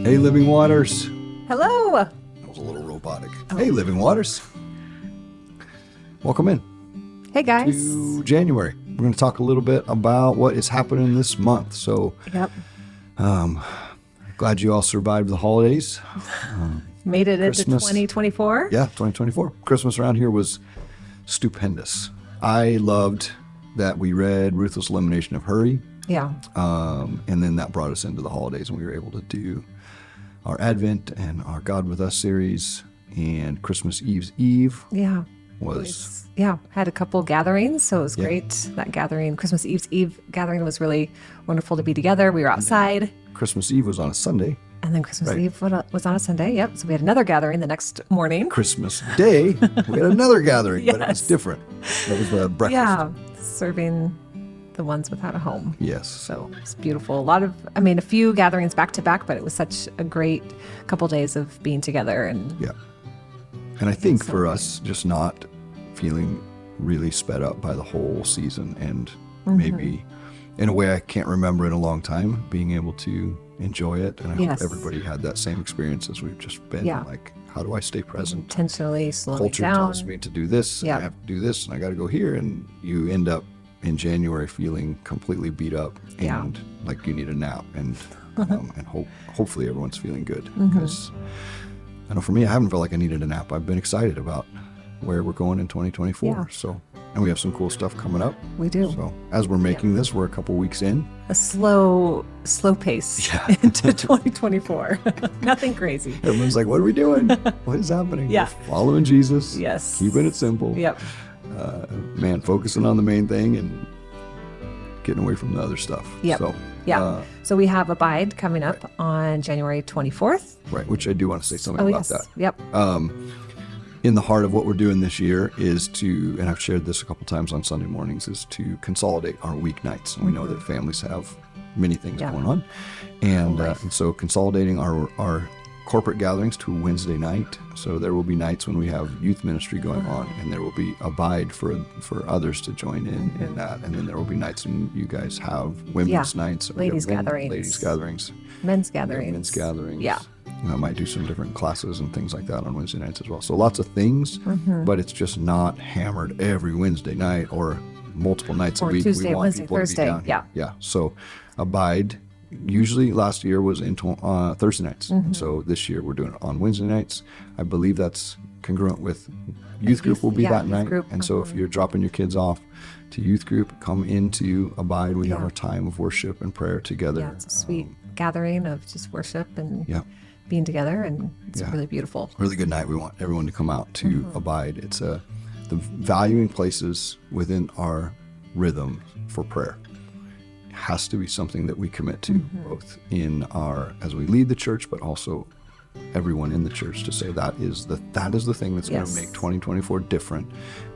Hey, Living Waters. Hello. That was a little robotic. Hey, Living Waters. Welcome in Hey, guys. to January. We're going to talk a little bit about what is happening this month. So, Yep. glad you all survived the holidays. Made it into Christmas. 2024. Yeah, 2024. Christmas around here was stupendous. I loved that we read Ruthless Elimination of Hurry. Yeah. And then that brought us into the holidays, and we were able to do our Advent and our God With Us series. And Christmas Eve's Eve Yeah. was Had a couple gatherings, so it was Yeah. great. That gathering, Christmas Eve's Eve gathering, was really wonderful to be together. We were outside, Christmas Eve was on a Sunday. and then Christmas Right. Eve was on a Sunday. Yep. So we had another gathering the next morning. Christmas Day, we had another gathering, but it was Yes. different. It was a breakfast. Yeah, serving the ones without a home. Yes. So it's beautiful. A few gatherings back to back, but it was such a great couple days of being together. And Yeah. And I think for us, just not feeling really sped up by the whole season, and maybe in a way I can't remember in a long time, being able to enjoy it. And I Yes. hope everybody had that same experience as we've just been. Yeah. Like, how do I stay present? intentionally slowing Culture down. tells me to do this, and Yeah. I have to do this, and I got to go here. And you end up in January feeling completely beat up and Yeah. like you need a nap. And hopefully everyone's feeling good, Mm-hmm. because I know for me, I haven't felt like I needed a nap. I've been excited about where we're going in 2024. Yeah. So, and we have some cool stuff coming up. We do. So as we're making this, we're a couple weeks in. A slow pace Yeah. into 2024. Nothing crazy. Everyone's like, what are we doing? What is happening? Yeah. We're following Jesus. Yes. Keeping it simple. Yep. Man, focusing on the main thing and getting away from the other stuff. Yep. So, Yeah. So we have Abide coming up on January 24th. right, which I do want to say something Oh, about yes. that. Yep. In the heart of what we're doing this year is to, and I've shared this a couple times on Sunday mornings, is to consolidate our weeknights. And we know that families have many things Yeah. going on. And, Right. and so consolidating our corporate gatherings to Wednesday night. So there will be nights when we have youth ministry going on, and there will be Abide for others to join in that. And then there will be nights when you guys have women's Yeah. nights. We have Ladies' gatherings. Ladies gatherings. Men's Yeah, gatherings. men's gatherings. Yeah. I might do some different classes and things like that on Wednesday nights as well. So lots of things, Mm-hmm. but it's just not hammered every Wednesday night or multiple nights Or a week. Tuesday, we want Wednesday, people Thursday. to be down here. Yeah. Yeah. So Abide usually last year was in Thursday nights. Mm-hmm. So this year we're doing it on Wednesday nights. I believe that's congruent with youth group will be yeah, that youth night. group. And so if you're dropping your kids off to youth group, come into Abide. We have Yeah. our time of worship and prayer together. Yeah, it's a sweet gathering of just worship and Yeah. being together, and it's Yeah. really beautiful. Really good night. We want everyone to come out to Mm-hmm. Abide. It's the valuing places within our rhythm for prayer has to be something that we commit to, Mm-hmm. both in our as we lead the church, but also everyone in the church, to say that is the thing that's going to Yes. make 2024 different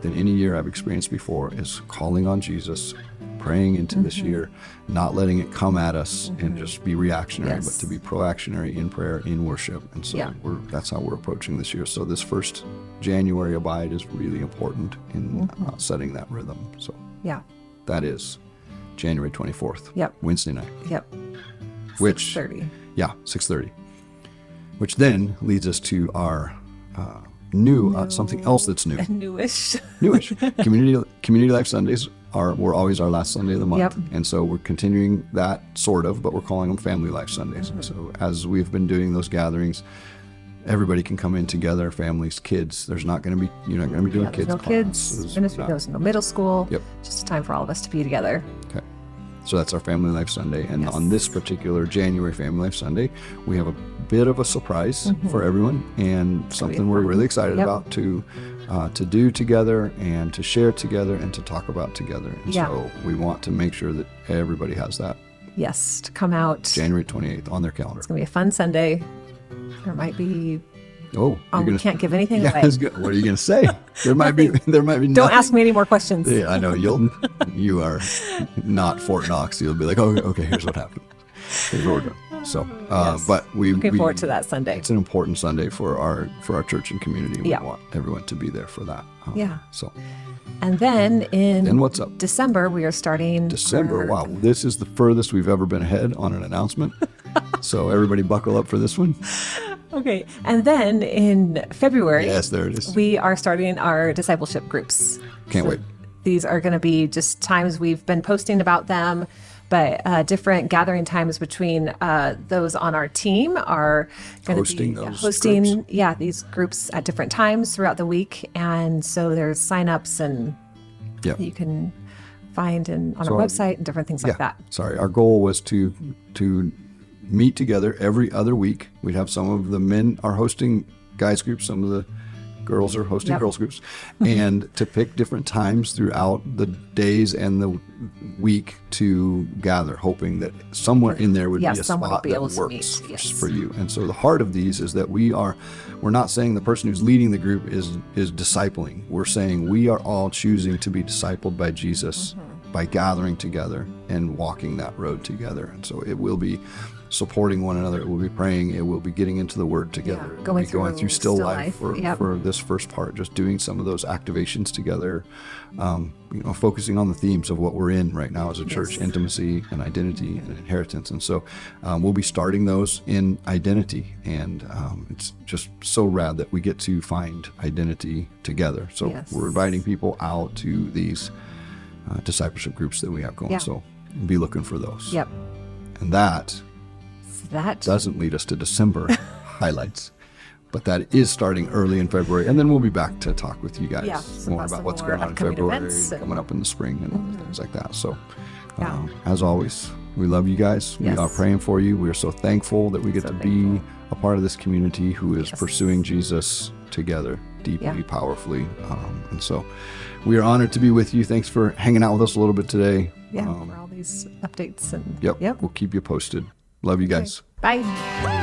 than any year I've experienced before, is calling on Jesus, praying into this Mm-hmm. year, not letting it come at us and just be reactionary, Yes. but to be proactionary in prayer, in worship. And so Yeah. that's how we're approaching this year. So this first January Abide is really important in Mm-hmm. setting that rhythm. So Yeah. that is January 24th, Yep. Wednesday night, Yep. which 30. yeah, 6:30, which then leads us to our new something else that's new. Newish. Newish. Community Life Sundays were always our last Sunday of the month. Yep. And so we're continuing that sort of, but we're calling them Family Life Sundays. And so as we've been doing those gatherings, everybody can come in together, families, kids. You're not going to be doing There's kids no classes. kids. Ministry goes no middle school. Yep. Just a time for all of us to be together. Okay. So that's our Family Life Sunday. And Yes. on this particular January Family Life Sunday, we have a bit of a surprise for everyone, and something we're fun. really excited Yep. about to do together and to share together and to talk about together. And Yeah. so we want to make sure that everybody has that Yes, to come out. January 28th on their calendar. It's going to be a fun Sunday. There might be. Oh, We can't give anything yeah, away. it's good. What are you going to say? There might be. There might be. Don't nothing. ask me any more questions. Yeah, I know you are not Fort Knox. You'll be like, oh, okay, here's what happened. Here's what we're doing. So, Yes. but Looking forward to that Sunday. It's an important Sunday for our church and community. We Yeah. want everyone to be there for that. Yeah. So, And then in and what's up? December, we are starting. December. our- Wow, this is the furthest we've ever been ahead on an announcement. So everybody buckle up for this one. Okay. And then in February, Yes, there it is. we are starting our discipleship groups. Can't wait. These are going to be just times we've been posting about them, but different gathering times between those on our team are going Hosting to be those hosting, groups. yeah, these groups at different times throughout the week. And so there's signups and Yep. you can find on So, our website and different things like that. Sorry. Our goal was to meet together every other week. We'd have some of the men are hosting guys groups, some of the girls are hosting Yep. girls groups, and to pick different times throughout the days and the week to gather, hoping that somewhere in there would Yeah, be a someone will spot be that able to works meet, yes. for you. And so the heart of these is that we're not saying the person who's leading the group is discipling. We're saying we are all choosing to be discipled by Jesus by gathering together and walking that road together. And so it will be supporting one another. It will be praying. It will be getting into the Word together. Yeah, It going will be going through through still still life life. for this first part, just doing some of those activations together, focusing on the themes of what we're in right now as a church, Yes. intimacy and identity and inheritance. And so we'll be starting those in identity. And it's just so rad that we get to find identity together. So Yes. we're inviting people out to these discipleship groups that we have going. Yeah. So be looking for those. Yep. And that That doesn't lead us to December highlights, but that is starting early in February. And then we'll be back to talk with you guys some more about about some what's more going on in upcoming February, events and- coming up in the spring and things like that. So Yeah. as always, we love you guys. Yes. We are praying for you. We are so thankful that we get So to thankful. be a part of this community who is Yes. pursuing Jesus together deeply, Yeah. powerfully. And so we are honored to be with you. Thanks for hanging out with us a little bit today. for all these updates and Yep. We'll keep you posted. Love you guys. Bye.